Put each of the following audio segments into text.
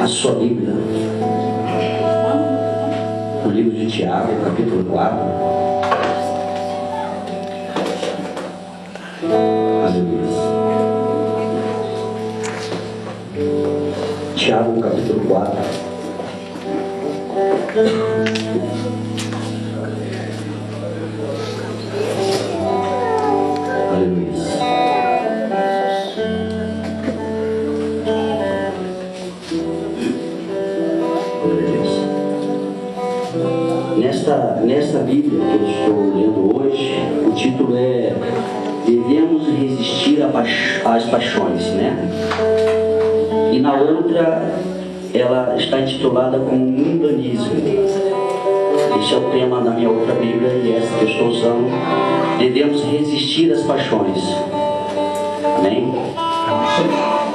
a sua Bíblia no livro de Tiago, capítulo 4. Aleluia. Tiago, capítulo 4. Aleluia. Nesta Bíblia que eu estou lendo hoje, o título é Devemos Resistir às Paixões, né? E na outra, ela está intitulada como Mundanismo. Esse é o tema da minha outra Bíblia e essa que eu estou usando. Devemos resistir às paixões. Amém?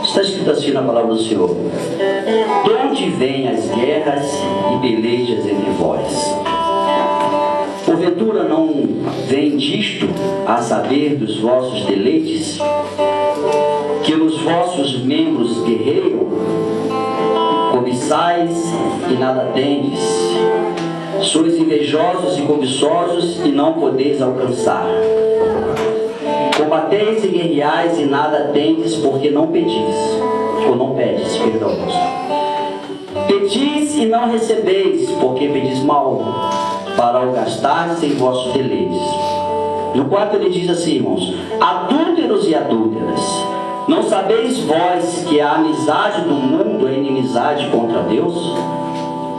Está escrito assim na palavra do Senhor: de onde vêm as guerras e pelejas entre vós? Porventura não vem disto, a saber, dos vossos deleites, que os vossos membros guerreiam? Cobiçais e nada tendes, sois invejosos e cobiçosos e não podeis alcançar. Combateis e guerreais e nada tendes, porque não pedis, ou não pedes, perdão. Pedis e não recebeis, porque pedis mal, para o gastardes em vossos deleites. No 4 ele diz assim, irmãos: adúlteros e adúlteras, não sabeis vós que a amizade do mundo é inimizade contra Deus?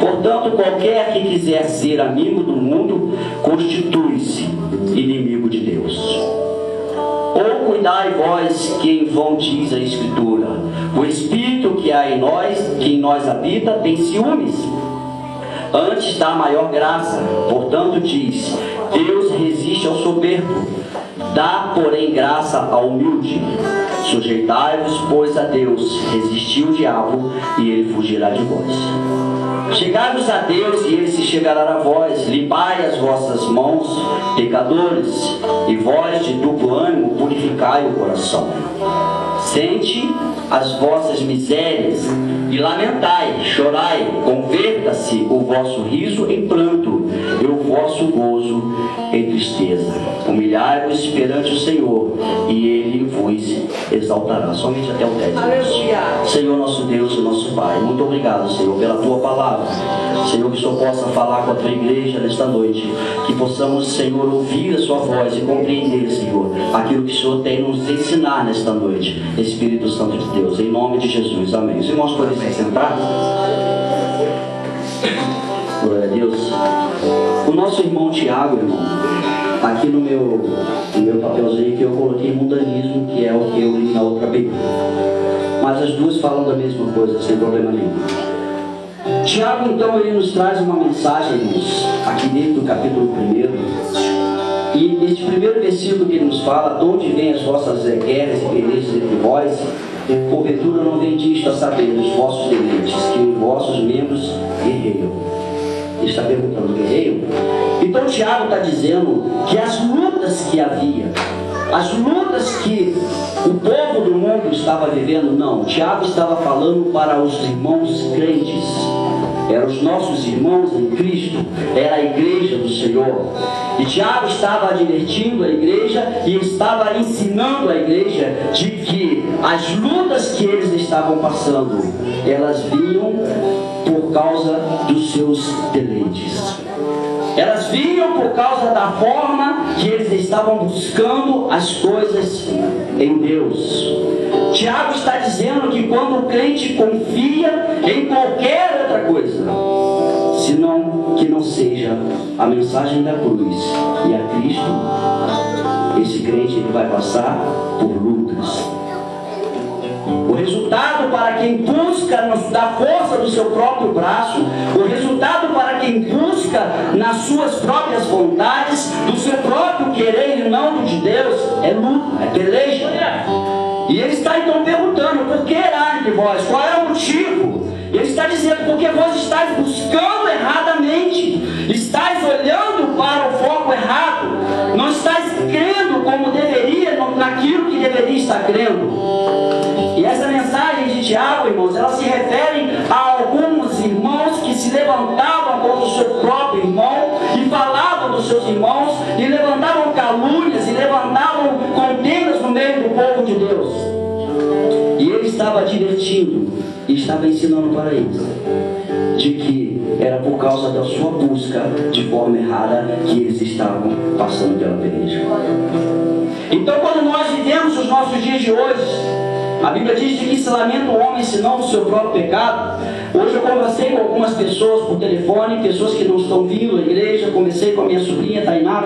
Portanto, qualquer que quiser ser amigo do mundo, constitui-se inimigo de Deus. Ou cuidai vós que em vão diz a Escritura: o Espírito que há em nós, que em nós habita, tem ciúmes. Antes dá maior graça. Portanto diz: Deus resiste ao soberbo, dá porém graça ao humilde. Sujeitai-vos, pois, a Deus, resistiu o diabo e ele fugirá de vós. Chegai-vos a Deus e ele se chegará a vós. Limpai as vossas mãos, pecadores, e vós de duplo ânimo purificai o coração. Sente as vossas misérias e lamentai, chorai, converta-se o vosso riso em pranto e o vosso gozo em tristeza. Humilhai-vos perante o Senhor e Ele vos exaltará. Somente até o 10. Senhor nosso Deus e nosso Pai, muito obrigado, Senhor, pela Tua palavra. Senhor, que o Senhor possa falar com a Tua igreja nesta noite, que possamos, Senhor, ouvir a Sua voz e compreender, Senhor, aquilo que o Senhor tem nos ensinar nesta noite. Espírito Santo de Deus, em nome de Jesus, amém. Os irmãos podem se sentar? Glória a Deus. O nosso irmão Tiago, irmão, aqui no meu papelzinho que eu coloquei mundanismo, que é o que eu li na outra Bíblia. Mas as duas falam da mesma coisa, sem problema nenhum. Tiago, então, ele nos traz uma mensagem, irmãos, aqui dentro do capítulo 1. E este primeiro versículo que ele nos fala: de onde vêm as vossas guerras e pelejas entre vós? Porventura não vem disto a saber, dos vossos deleites, que os vossos membros guerreiam. Ele está perguntando: guerreiam? Então Tiago está dizendo que as lutas que havia, as lutas que o povo do mundo estava vivendo, não. Tiago estava falando para os irmãos crentes. Eram os nossos irmãos em Cristo, era a igreja do Senhor. E Tiago estava advertindo a igreja e estava ensinando a igreja de que as lutas que eles estavam passando, elas vinham por causa dos seus deleites. Elas vinham por causa da forma que eles estavam buscando as coisas em Deus. Tiago está dizendo que quando o crente confia em qualquer outra coisa, senão que não seja a mensagem da cruz e a Cristo, esse crente ele vai passar por lutas. O resultado para quem busca da força do seu próprio braço, o resultado para quem busca nas suas próprias vontades, do seu próprio querer e não do de Deus, é luta, é peleja. E ele está então perguntando: por que há entre vós? Qual é o motivo? Ele está dizendo: porque vós estáis buscando erradamente, estáis olhando para o foco errado, não estáis crendo como deveria, naquilo que deveria estar crendo. E essa mensagem de Tiago, irmãos, ela se refere a alguns irmãos que se levantavam contra o seu próprio irmão e falavam dos seus irmãos e levantavam calúnias e levantavam contendas no meio do povo de Deus. E ele estava advertindo e estava ensinando para eles de que era por causa da sua busca de forma errada que eles estavam passando pela peleja. Então, quando nós vivemos os nossos dias de hoje, a Bíblia diz de que se lamenta o homem senão o seu próprio pecado. Hoje eu conversei com algumas pessoas por telefone, pessoas que não estão vindo à igreja, conversei com a minha sobrinha Tainá,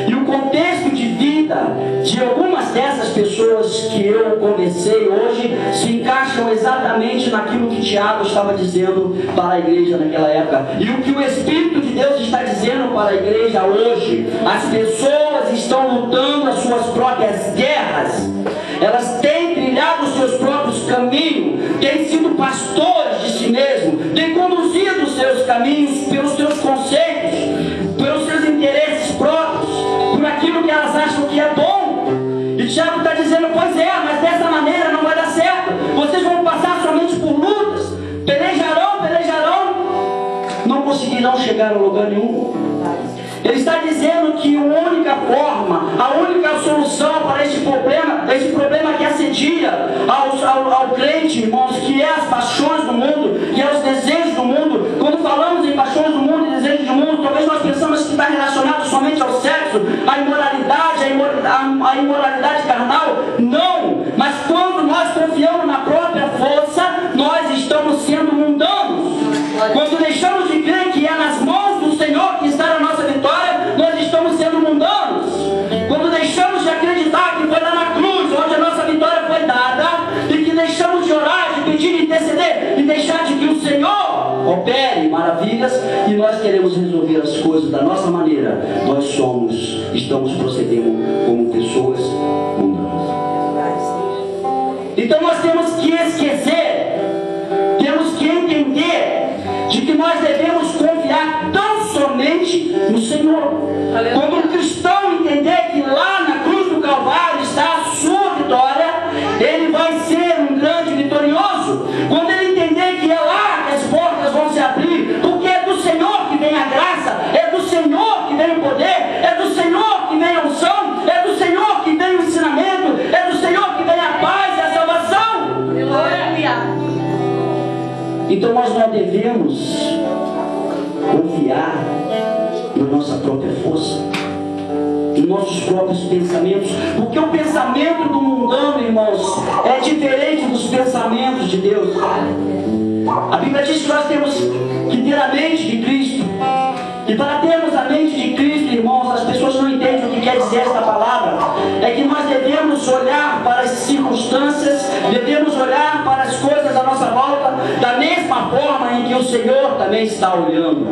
e o contexto de vida de algumas dessas pessoas que eu conversei hoje se encaixam exatamente naquilo que Tiago estava dizendo para a igreja naquela época. E o que o Espírito de Deus está dizendo para a igreja hoje: as pessoas estão lutando as suas próprias guerras, elas têm trilhado os seus próprios caminhos, têm sido pastores de si mesmos, têm conduzido os seus caminhos pelos seus conceitos, pelos seus interesses próprios, por aquilo que elas acham que é bom. E Tiago está dizendo: pois é, mas dessa maneira não vai dar certo. Vocês vão passar somente por lutas, pelejarão, não conseguirão chegar a lugar nenhum. Ele está dizendo que a única forma, a única solução para esse problema que assedia ao crente, irmãos, que é as paixões do mundo, que é os desejos do mundo. Quando falamos em paixões do mundo e desejos do mundo, talvez nós pensamos que está relacionado somente ao sexo, à imoralidade, à imoralidade carnal. Não, mas quando nós confiamos na própria força, nós estamos sendo mundanos. Quando deixamos de crer que é nas mãos do Senhor que está a nossa vitória, nós estamos sendo mundanos. Quando deixamos de acreditar que foi lá na cruz onde a nossa vitória foi dada, e que deixamos de orar, de pedir, de interceder, e deixar de que o Senhor opere maravilhas, e nós queremos resolver as coisas da nossa maneira, nós estamos procedendo como pessoas mundanas. Então nós temos que esquecer, temos que entender de que nós devemos confiar tão somente no Senhor. Quando um cristão entender que lá na cruz do Calvário está a sua vitória, ele vai ser um grande vitorioso. Quando ele entender que é lá que as portas vão se abrir, porque é do Senhor que vem a graça, é do Senhor que vem o poder, é do Senhor que vem a unção, é do Senhor que vem o ensinamento, é do Senhor que vem a paz e a salvação. Então nós não devemos confiar na nossa própria força, em nossos próprios pensamentos, porque o pensamento do mundano, irmãos, é diferente dos pensamentos de Deus. A Bíblia diz que nós temos que ter a mente de Cristo, e para termos a mente de Cristo, irmãos, as pessoas não entendem o que quer dizer esta palavra. É que nós devemos olhar para as circunstâncias, devemos olhar para as coisas à nossa volta da mesma forma em que o Senhor também está olhando.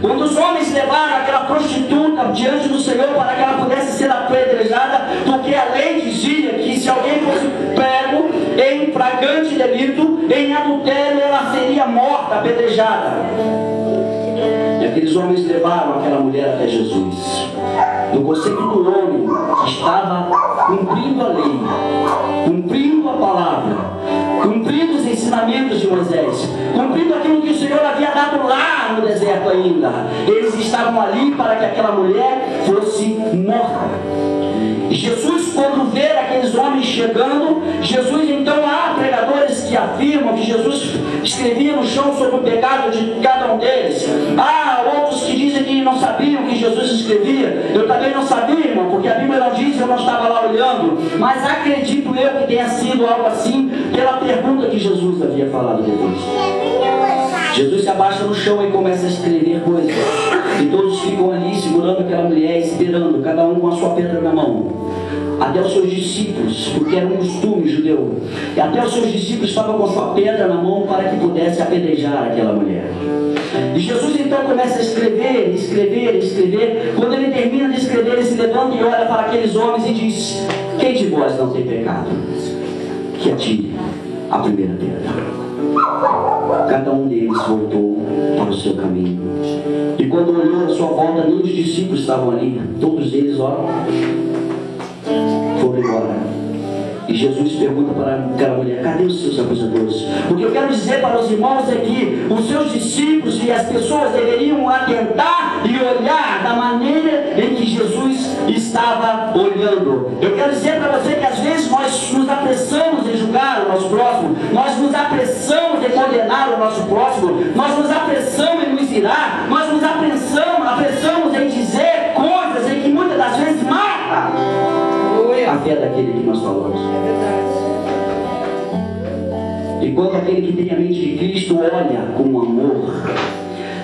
Quando os homens levaram aquela prostituta diante do Senhor para que ela pudesse ser apedrejada, porque a lei dizia que se alguém fosse pego em flagrante delito, em adultério, ela seria morta, apedrejada. E aqueles homens levaram aquela mulher até Jesus. No conceito do homem que estava cumprindo a lei, cumprindo a palavra, cumprindo os ensinamentos de Moisés, cumprindo aquilo que o Senhor havia dado lá no deserto ainda. Eles estavam ali para que aquela mulher fosse morta. E Jesus, quando vê aqueles homens chegando, Jesus, então, há pregadores que afirmam que Jesus escrevia no chão sobre o pecado de cada um deles. Há outros que dizem que não sabiam que Jesus escrevia. Eu também não sabia, irmão, porque a Bíblia não diz, eu não estava lá olhando. Mas acredito eu que tenha sido algo assim, pela pergunta que Jesus havia falado depois. Jesus se abaixa no chão e começa a escrever coisas. E todos ficam ali segurando aquela mulher, esperando, cada um com a sua pedra na mão. Até os seus discípulos, porque era um costume judeu, e até os seus discípulos estavam com a sua pedra na mão para que pudesse apedrejar aquela mulher. E Jesus então começa a escrever, escrever, escrever. Quando ele termina de escrever, ele se levanta e olha para aqueles homens e diz: quem de vós não tem pecado? Que atire a primeira pedra. Cada um deles voltou para o seu caminho. E quando olhou à sua volta, nem os discípulos estavam ali. Todos eles, ó, foram embora. E Jesus pergunta para aquela mulher: cadê os seus acusadores? O que eu quero dizer dizer para os irmãos é que os seus discípulos e as pessoas deveriam atentar e olhar da maneira em que Jesus estava olhando. Eu quero dizer para você que às vezes nós nos apressamos em julgar o nosso próximo, nós nos apressamos em condenar o nosso próximo, nós nos apressamos em nos irar, nós nos apressamos em dizer coisas em que muitas das vezes mata a fé daquele que nós falamos. E quando aquele que tem a mente de Cristo olha com amor,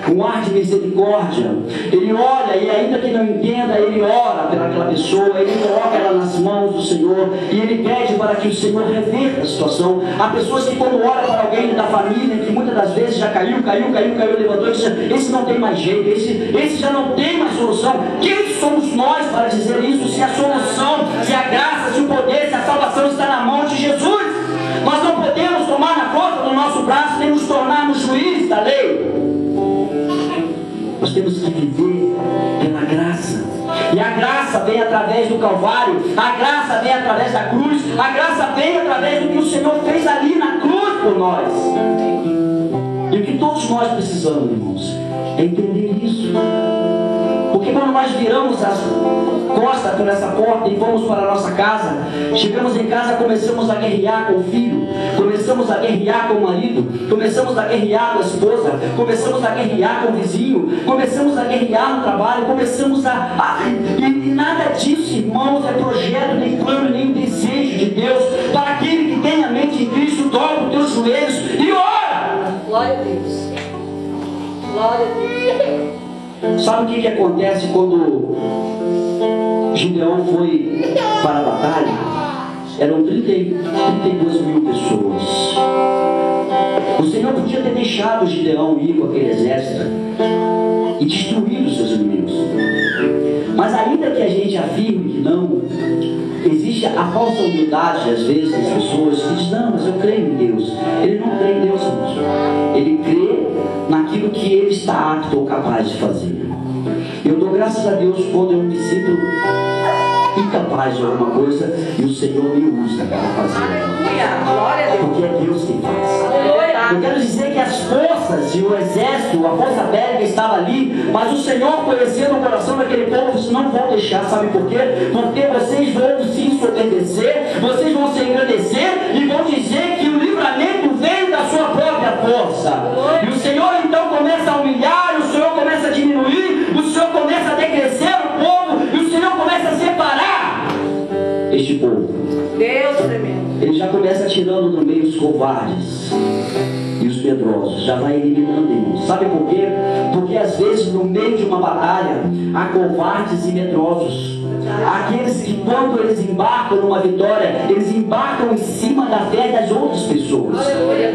com ar de misericórdia, ele olha e ainda que não entenda, ele ora pelaquela pessoa, ele coloca ela nas mãos do Senhor e ele pede para que o Senhor reverta a situação. Há pessoas que quando oram para alguém da família, que muitas das vezes já caiu, levantou e disse, esse não tem mais jeito, esse já não tem mais solução. Quem somos nós para dizer isso? Se a solução, se a graça, se o poder, se a salvação está na mão de Jesus. Nós não podemos tomar na força do nosso braço nem nos tornarmos juízes da lei. Nós temos que viver pela graça. E a graça vem através do Calvário, a graça vem através da cruz, a graça vem através do que o Senhor fez ali na cruz por nós. E o que todos nós precisamos, irmãos, é entender isso. Porque quando nós viramos as costas por essa porta e vamos para a nossa casa, chegamos em casa, começamos a guerrear com o filho, começamos a guerrear com o marido, começamos a guerrear com a esposa, começamos a guerrear com o vizinho, começamos a guerrear no trabalho, e nada disso, irmãos, é projeto, nem plano, nem desejo de Deus. Para aquele que tem a mente em Cristo, dobra os teus joelhos e ora. Glória a Deus. Glória a Deus. Sabe o que acontece quando Gideão foi para a batalha? Eram 32 mil pessoas. O Senhor podia ter deixado Gideão ir com aquele exército e destruído os seus inimigos. Mas ainda que a gente afirme que não, existe a falsa humildade às vezes das pessoas que dizem, não, mas eu creio em Deus. Ele não crê em Deus, irmãos. Ele crê naquilo que ele está apto ou capaz de fazer. Eu dou graças a Deus quando eu me sinto incapaz de alguma coisa e o Senhor me usa para fazer. Porque é Deus quem faz. Eu quero dizer que as forças e o exército, a força bélica estava ali, mas o Senhor conhecendo o coração daquele povo, disse, não vão deixar, sabe por quê? Porque vocês vão se ensoberbecer, vocês vão se engrandecer e vão dizer que o livramento vem da sua própria força. E o Senhor então começa a humilhar, o Senhor começa a diminuir, o Senhor começa a decrescer o povo e o Senhor começa a separar este povo. Deus tremendo. Ele já começa tirando do meio os covardes e os medrosos, já vai eliminando, irmãos. Sabe por quê? Porque às vezes no meio de uma batalha há covardes e medrosos. Aqueles que quando eles embarcam numa vitória, eles embarcam em cima da fé das outras pessoas.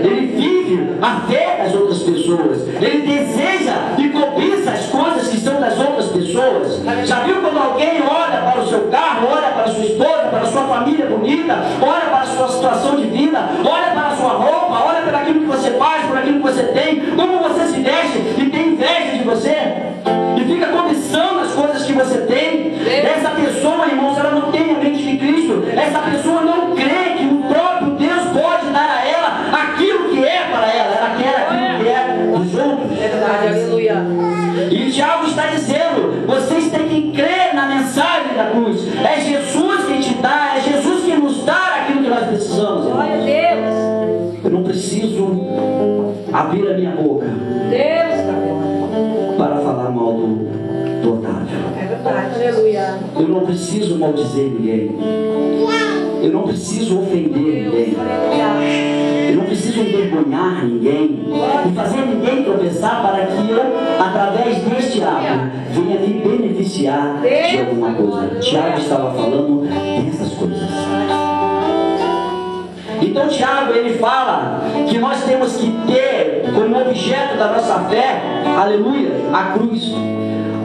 Ele vive a fé das outras pessoas. Ele deseja e cobiça as coisas que são das outras pessoas. Já viu quando alguém olha para o seu carro, olha para a sua esposa, para a sua família bonita, olha para a sua situação de vida, olha para a sua roupa, olha para aquilo que você faz, por aquilo que você tem, como você se veste e tem inveja de você? E fica cobiçando as coisas que você tem. Essa pessoa, irmãos, ela não tem a mente de Cristo. Essa pessoa não crê que o próprio Deus pode dar a ela aquilo que é para ela. Ela quer aquilo que é dos outros. É verdade, aleluia. E o Tiago está dizendo, vocês têm que crer na mensagem da cruz. É Jesus quem te dá, é Jesus quem nos dá aquilo que nós precisamos. Glória a Deus. Eu não preciso abrir a minha boca para falar mal do Otávio. É verdade, aleluia. Eu não preciso maldizer ninguém. Eu não preciso ofender ninguém. Eu não preciso envergonhar ninguém e fazer ninguém tropeçar para que eu, através deste ato, venha me beneficiar de alguma coisa. Tiago estava falando dessas coisas. Então Tiago, ele fala que nós temos que ter como objeto da nossa fé, aleluia, a cruz.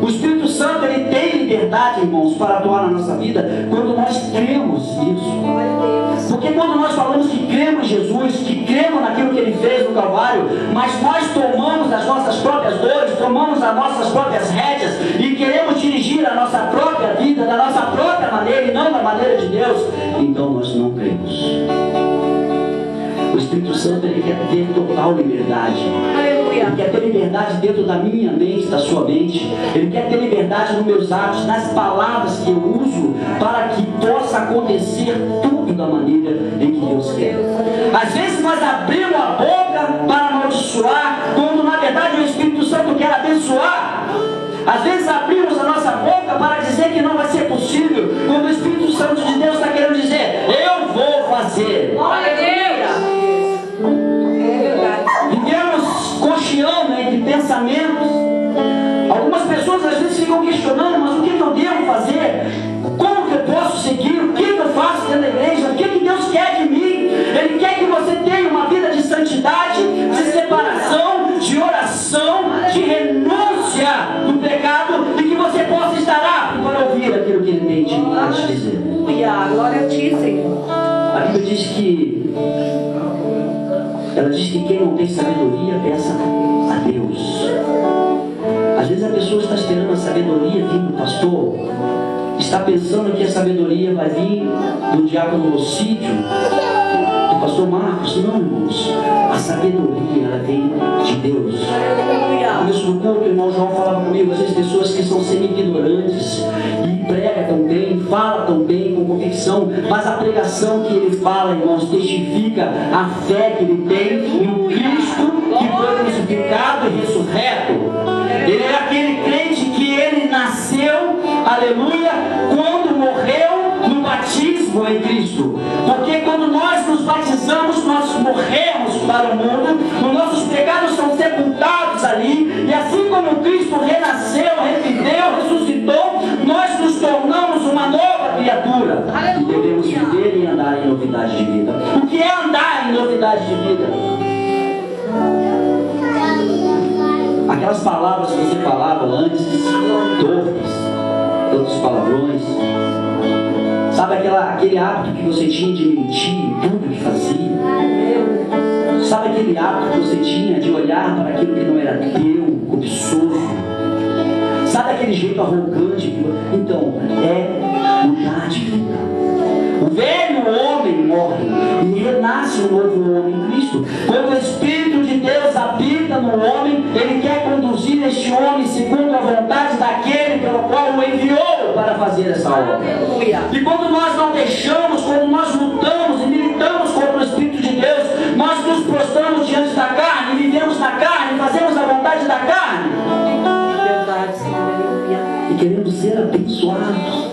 O Espírito Santo, ele tem liberdade, irmãos, para atuar na nossa vida quando nós cremos nisso. Porque quando nós falamos que cremos em Jesus, que cremos naquilo que ele fez no Calvário, mas nós tomamos as nossas próprias dores, tomamos as nossas próprias rédeas e queremos dirigir a nossa própria vida da nossa própria maneira e não da maneira de Deus, então nós não cremos. O Espírito Santo, ele quer ter total liberdade. Ele quer ter liberdade dentro da minha mente, da sua mente. Ele quer ter liberdade nos meus atos, nas palavras que eu uso, para que possa acontecer tudo da maneira em que Deus quer. Às vezes nós abrimos a boca para amaldiçoar, quando na verdade o Espírito Santo quer abençoar. Às vezes abrimos a nossa boca para dizer que não vai ser possível, quando o Espírito Santo de Deus está querendo dizer: eu vou fazer. Glória a Deus. É verdade. Vivemos cocheando entre pensamentos. Algumas pessoas às vezes ficam questionando: mas o que eu devo fazer? Como que eu posso seguir? O que eu faço dentro da igreja? O que Deus quer de mim? Ele quer que você tenha uma vida de santidade, de separação, de oração, de renúncia do pecado, e que você possa estar apto para ouvir aquilo que Ele tem a te dizer. Aleluia, glória a Ti, Senhor. A Bíblia diz que quem não tem sabedoria peça a Deus. Às vezes a pessoa está esperando a sabedoria vir do pastor, está pensando que a sabedoria vai vir do diácono Lucídio, do pastor Marcos. Não, irmãos, a sabedoria ela vem de Deus. Por isso no culto o irmão João falava comigo, às vezes pessoas que são semi-ignorantes e pregam tão bem, falam tão bem, com convicção, mas a pregação que ele fala, irmãos, testifica a fé que ele tem no Cristo que foi crucificado e ressurreto. Ele é aquele crente que ele nasceu, aleluia, quando morreu no batismo em Cristo. Porque quando nós nos batizamos, nós morremos para o mundo, os nossos pecados são sepultados ali, e assim como Cristo renasceu, reviveu, ressuscitou, nós nos tornamos uma nova criatura. E devemos viver e andar em novidade de vida. O que é andar em novidade de vida? Aquelas palavras que você falava antes, torpes, tantos palavrões, sabe aquele hábito que você tinha de mentir em tudo que fazia? Sabe aquele hábito que você tinha de olhar para aquilo que não era teu, cobiçoso? Sabe aquele jeito arrogante? Então, é mudar de vida. O velho homem morre e renasce um novo homem em Cristo. Quando o Espírito de Deus habita no homem, Ele quer conduzir este homem segundo a vontade daquele pelo qual o enviou para fazer essa obra. E quando nós não deixamos, quando nós lutamos e militamos contra o Espírito de Deus, nós nos prostramos diante da carne, vivemos na carne, fazemos a vontade da carne. Verdade, Senhor. E queremos ser abençoados.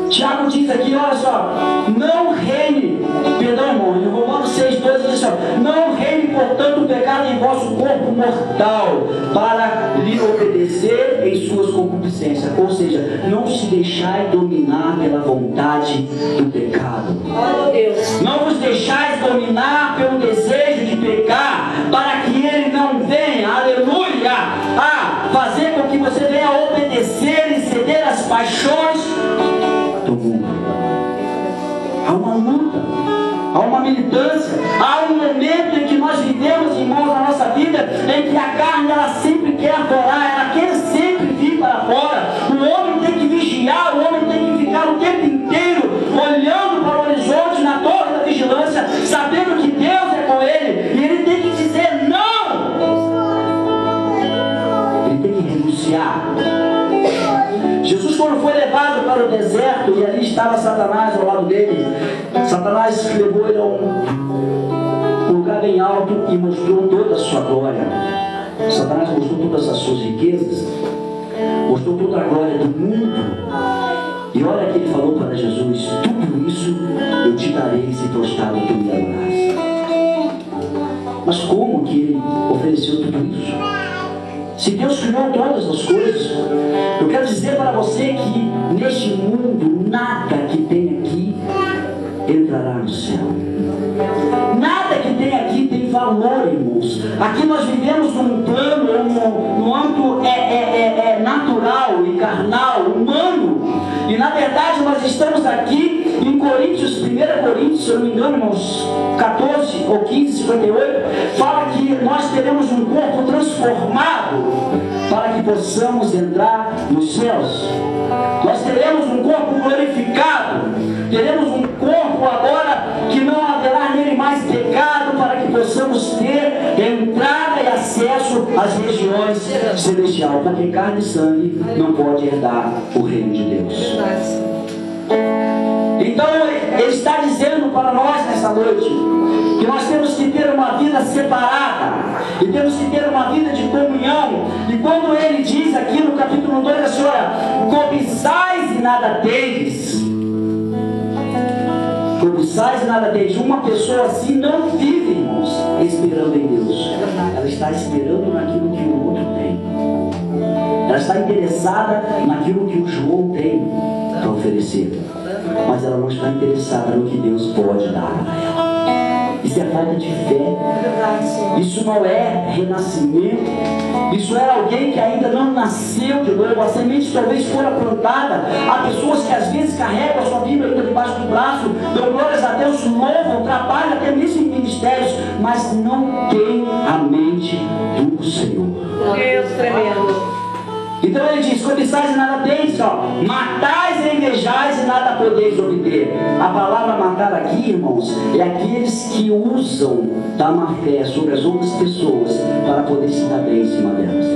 Tiago diz aqui, olha só, não reine, perdão, irmão, em Romanos 6,12 diz assim, não reine, portanto, o pecado em vosso corpo mortal, para lhe obedecer em suas concupiscências. Ou seja, não se deixai dominar pela vontade do pecado. Oh, Deus. Não vos deixais dominar pelo desejo de pecar, para que ele não venha, aleluia, a fazer com que você venha a obedecer e ceder às paixões do mundo. Há uma luta, há uma militância, há um momento em que nós vivemos, irmãos, na nossa vida, em que a carne ela sempre quer aflorar, ela quer sempre vir para fora. O homem tem que vigiar, o homem tem que ficar o tempo inteiro olhando para o horizonte, na torre da vigilância, sabendo que Deus é com ele, e ele tem que dizer não. Ele tem que renunciar. Jesus, quando foi levado para o deserto, e ali estava Satanás ao lado dele, Satanás levou ele a um lugar bem alto e mostrou toda a sua glória. Satanás mostrou todas as suas riquezas, mostrou toda a glória do mundo. E olha que ele falou para Jesus: tudo isso eu te darei se prostrado tu me adorares. Mas como que ele ofereceu tudo isso? Se Deus criou todas as coisas, eu quero dizer para você que neste mundo nada que tem aqui entrará no céu. Nada que tem aqui tem valor, irmãos. Aqui nós vivemos num plano, num âmbito natural e carnal, humano. E na verdade nós estamos aqui em Coríntios, 1 Coríntios, se eu não me engano, irmãos, 14 ou 15, 58, fala que nós teremos um corpo transformado para que possamos entrar nos céus. Nós teremos um corpo glorificado, teremos um corpo agora que não haverá nele mais pecado, possamos ter entrada e acesso às regiões celestiais, porque carne e sangue não pode herdar o reino de Deus. Então Ele está dizendo para nós nessa noite que nós temos que ter uma vida separada e temos que ter uma vida de comunhão. E quando Ele diz aqui no capítulo 2 assim, olha, cobiçais e nada tendes. Cobiçais e nada tendes. Uma pessoa assim não vive, irmãos, esperando em Deus. Ela está esperando naquilo que o outro tem. Ela está interessada naquilo que o João tem para oferecer, mas ela não está interessada no que Deus pode dar para ela. Isso é falta de fé. Isso não é renascimento. Isso é alguém que ainda não nasceu de novo. A semente talvez fora plantada. Há pessoas que às vezes carregam a sua Bíblia ainda debaixo do braço, dão glórias a Deus, louvam, trabalham até mesmo em ministérios, mas não tem a mente do Senhor. Deus tremendo. Então ele diz, cobiçais e nada tendes, matais e invejais e nada podeis obter. A palavra matar aqui, irmãos, é aqueles que usam da má fé sobre as outras pessoas para poder se dar bem em cima delas.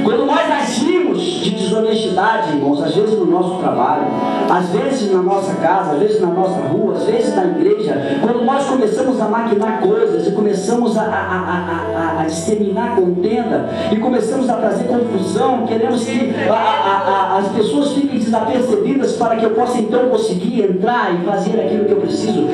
Quando nós agimos de desonestidade, irmãos, às vezes no nosso trabalho, às vezes na nossa casa, às vezes na nossa rua, às vezes na igreja, quando nós começamos a maquinar coisas e começamos a disseminar contenda e começamos a trazer confusão, queremos que as pessoas fiquem desapercebidas para que eu possa então conseguir entrar e fazer aquilo que eu preciso.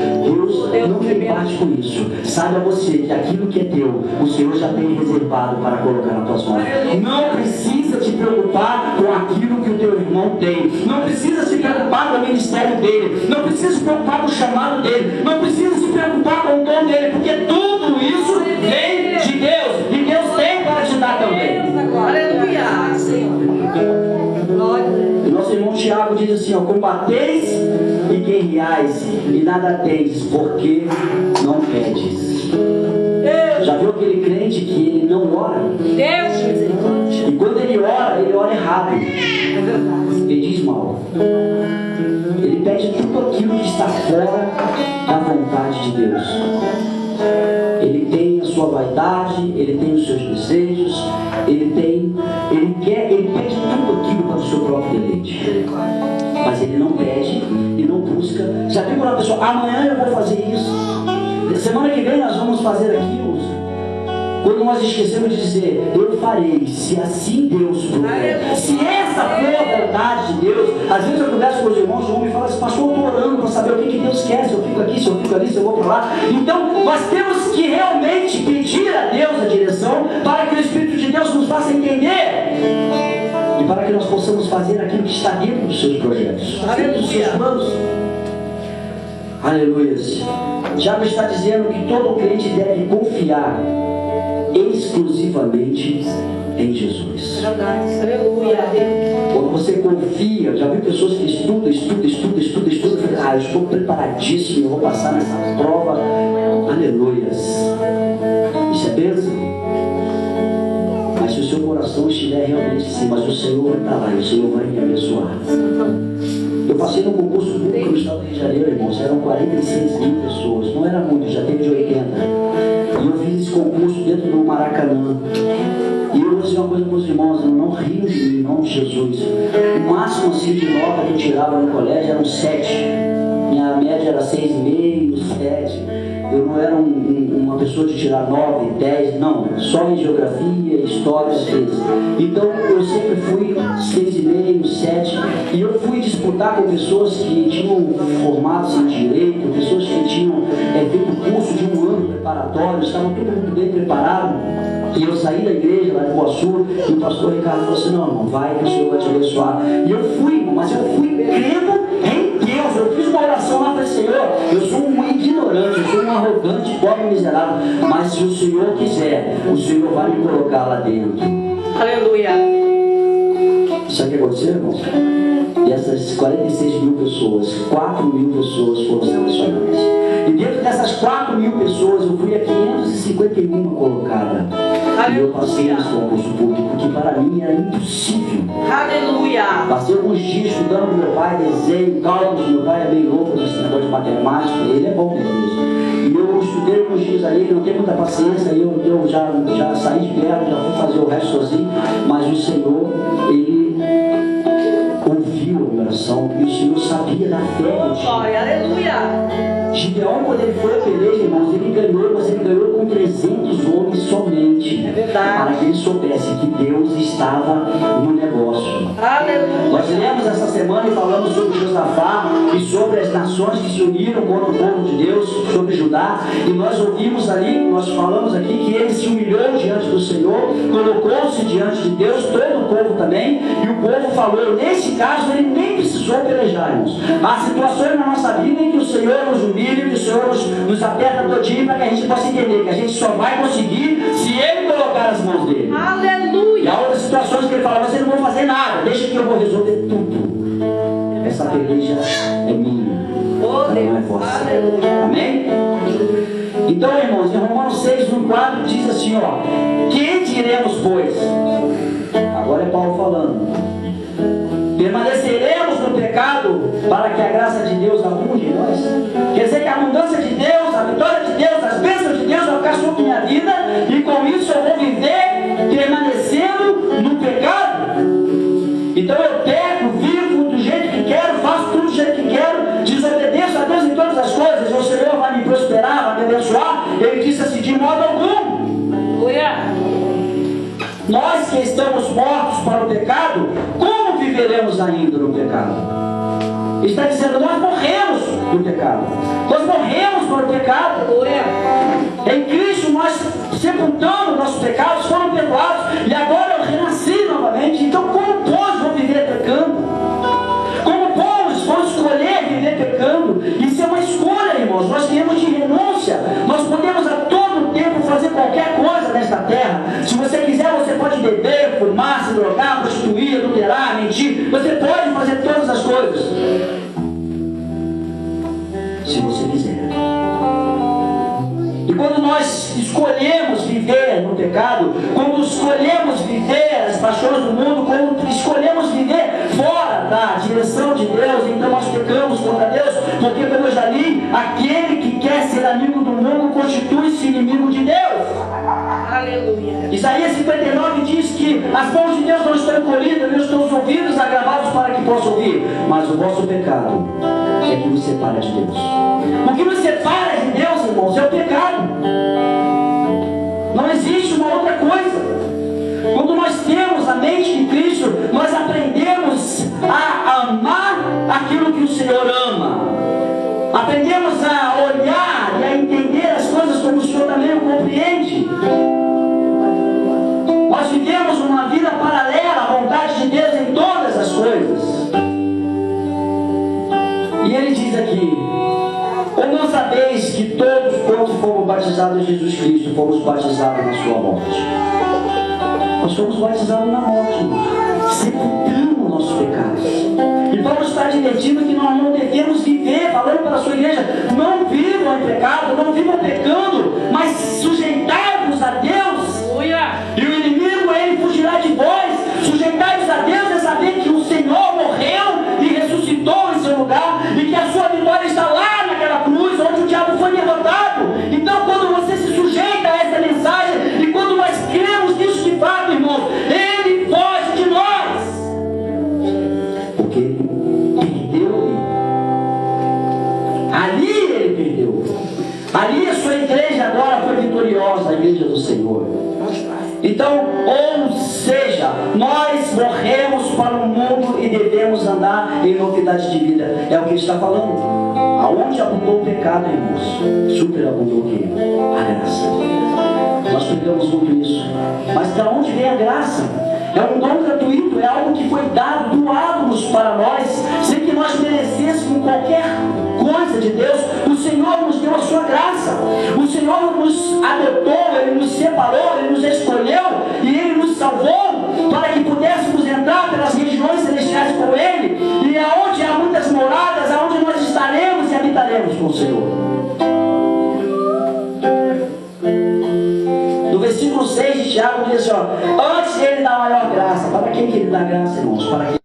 Deus não tem parte com isso. Saiba você que aquilo que é teu, o Senhor já tem reservado para colocar nas tuas mãos. Não precisa te preocupar com aquilo que o teu irmão tem. Não precisa se preocupar com o ministério dele. Não precisa se preocupar com o chamado dele. Não precisa se preocupar com o dom dele, porque tudo isso vem de Deus. E Deus tem para te dar também. Aleluia. E nosso irmão Tiago diz assim, combateis e guerreais e nada tendes, porque não pedes. Já viu aquele crente que ele não ora? Deus de misericórdia. E quando ele ora errado. Ele diz mal. Ele pede tudo aquilo que está fora da vontade de Deus. Ele tem a sua vaidade, ele tem os seus desejos, ele pede tudo aquilo para o seu próprio deleite. Mas ele não pede e não busca. Já viu quando a pessoa, amanhã eu vou fazer isso, semana que vem nós vamos fazer aquilo. Quando nós esquecemos de dizer, eu farei, se assim Deus puder. Se essa for a vontade de Deus, às vezes eu converso com os irmãos, o homem fala assim, pastor, eu estou orando para saber o que Deus quer, se eu fico aqui, se eu fico ali, se eu vou para lá. Então, nós temos que realmente pedir a Deus a direção, para que o Espírito de Deus nos faça entender. E para que nós possamos fazer aquilo que está dentro dos seus projetos, dentro dos seus planos. Aleluia. Tiago está dizendo que todo crente deve confiar exclusivamente em Jesus. Aleluia. Quando você confia, já viu pessoas que estudam, eu estou preparadíssimo, eu vou passar nessa prova. Aleluias. Isso é bênção. Mas se o seu coração estiver realmente assim, mas o Senhor vai estar lá e o Senhor vai me abençoar. Eu passei no concurso público no estado do Rio de Janeiro, irmãos, eram 46 mil pessoas, não era muito, já teve de 80. E eu fiz esse concurso dentro do Maracanã. E eu vou dizer uma coisa para os irmãos, eu não rio de mim, em nome de Jesus. O máximo assim de nota que eu tirava no colégio eram 7. Minha média era 6,5, 7. Eu não era uma pessoa de tirar 9, 10, não. Só em geografia, história, às vezes. Então eu sempre fui 6,5, 7. E eu fui disputar com pessoas que tinham formados em direito, pessoas que tinham feito curso de um ano preparatório, estavam tudo muito bem preparado. E eu saí da igreja lá de Boaçu, e o pastor Ricardo falou assim, não, irmão, vai que o Senhor vai te abençoar. E eu fui, mas eu fui crendo em Deus. Eu fiz uma oração lá para o Senhor. Eu sou um ignorante, eu sou um arrogante, pobre, miserável. Mas se o Senhor quiser, o Senhor vai me colocar lá dentro. Aleluia. Sabe o que aconteceu, irmãos? Dessas 46 mil pessoas, 4 mil pessoas foram selecionadas. E dentro dessas 4 mil pessoas, eu fui a 551 colocada. E eu passei nesse concurso público, que para mim era impossível. Aleluia. Passei alguns dias estudando com meu pai, desenho, cálculos. Meu pai é bem louco nesse negócio de matemática, ele é bom mesmo. E eu eu estudei alguns dias aí, não tenho muita paciência, eu já saí de perto, já fui fazer o resto sozinho, mas o Senhor, Ele ouviu a minha oração e o Senhor sabia da fé que eu tinha. Glória, aleluia. Gideão, quando ele foi a peleja, irmãos, ele ganhou, mas ele ganhou com 300 homens somente. É verdade. Para que ele soubesse que Deus estava no negócio. Aleluia. Nós lemos essa semana e falamos sobre Josafá e sobre as nações que se uniram contra o povo de Deus, sobre Judá, e nós ouvimos ali, nós falamos aqui que ele se humilhou diante do Senhor, colocou-se diante de Deus, todo o povo também, e o povo falou. Nesse caso ele nem precisou pelejar, irmãos. Há situações na nossa vida em que o Senhor nos humilha, que o Senhor nos aperta todinho para que a gente possa entender que a gente só vai conseguir se Ele colocar as mãos dele. Aleluia. E há outras situações que Ele fala: vocês não vão fazer nada, deixa que eu vou resolver tudo. Essa peleja é minha, Oh, não é Deus. vossa. Aleluia. Amém? Então, irmãos, em Romanos 6, 1,4 diz assim, ó: que diremos, pois? Agora é Paulo falando. Permaneceremos no pecado para que a graça de Deus abunde em nós? Quer dizer que a abundância de Deus, a vitória de Deus, as bênçãos de Deus vão ficar sobre minha vida, e com isso eu vou viver permanecendo no pecado? Então eu peco, vivo do jeito que quero, faço tudo do jeito que quero, desobedeço a Deus em todas as coisas, o Senhor vai me prosperar, vai me abençoar? Ele disse assim: de modo algum. Aleluia. Nós que estamos mortos para o pecado, como viveremos ainda no pecado? Ele está dizendo: nós morremos no pecado. Nós morremos para o pecado. Aleluia. Em Cristo nós sepultamos nossos pecados, foram perdoados, e agora eu renasci novamente. Então como pois vou viver pecando? Como pois vou escolher viver pecando? Isso é uma escolha, irmãos. Nós temos de renúncia. Nós podemos a todo tempo fazer qualquer coisa nesta terra. Se você quiser, você pode beber, fumar, se drogar, prostituir, adulterar, mentir. Você pode fazer todas as coisas, se você quiser. E quando nós escolhemos viver no pecado, quando escolhemos viver as paixões do mundo, quando escolhemos viver fora da direção de Deus, então nós pecamos contra Deus, porque, como eu já li, aquele que quer ser amigo do mundo constitui-se inimigo de Deus. Aleluia. Isaías 59 diz que as mãos de Deus não estão encolhidas, nem os teus ouvidos agravados para que possa ouvir, mas o vosso pecado é que nos separa de Deus. O que nos separa de Deus, irmãos, é o pecado. Não existe uma outra coisa. Quando nós temos a mente de Cristo, nós aprendemos a amar aquilo que o Senhor ama. Aprendemos a olhar e a entender as coisas como o Senhor também o compreende. Nós vivemos uma vida paralela à vontade de Deus em todas as coisas. E Ele diz aqui: ou não sabeis que todos quantos fomos batizados em Jesus Cristo, fomos batizados na sua morte? Nós fomos batizados na morte, irmãos. Sepultamos nossos pecados. E Paulo está advertindo que nós não devemos viver, falando para a sua igreja: não vivam em pecado, não vivam pecando, mas sujeitai-vos a Deus. E o inimigo, ele fugirá de vós. Sujeitai-vos a Deus é saber que o Senhor morreu e ressuscitou em seu lugar, e que a sua vitória está lá naquela cruz, onde o diabo foi derrotado. Então, quando você se sujeita a essa mensagem, e quando nós cremos nisso de fato, irmão, ele foge de nós, porque ele perdeu ali. Ele perdeu. Ali a sua igreja agora foi vitoriosa, a igreja do Senhor. Então, ou seja, nós morremos para o mundo e devemos andar em novidade de vida. É o que ele está falando. Aonde abundou o pecado, irmãos, superabundou o quê? A graça. Nós pegamos muito isso. Mas de onde vem a graça? É um dom gratuito, é algo que foi dado, doado-nos para nós, sem que nós merecêssemos qualquer coisa de Deus. O Senhor nos deu a sua graça. O Senhor nos adotou, Ele nos separou, Ele nos escolheu e Ele nos salvou para que pudéssemos entrar pelas regiões celestiais com Ele, e aonde há muitas moradas, aonde nós estaremos e habitaremos com o Senhor. No versículo 6 de Tiago diz assim, ó: antes Ele dá maior graça. Para quem que Ele dá graça, irmãos? Para quem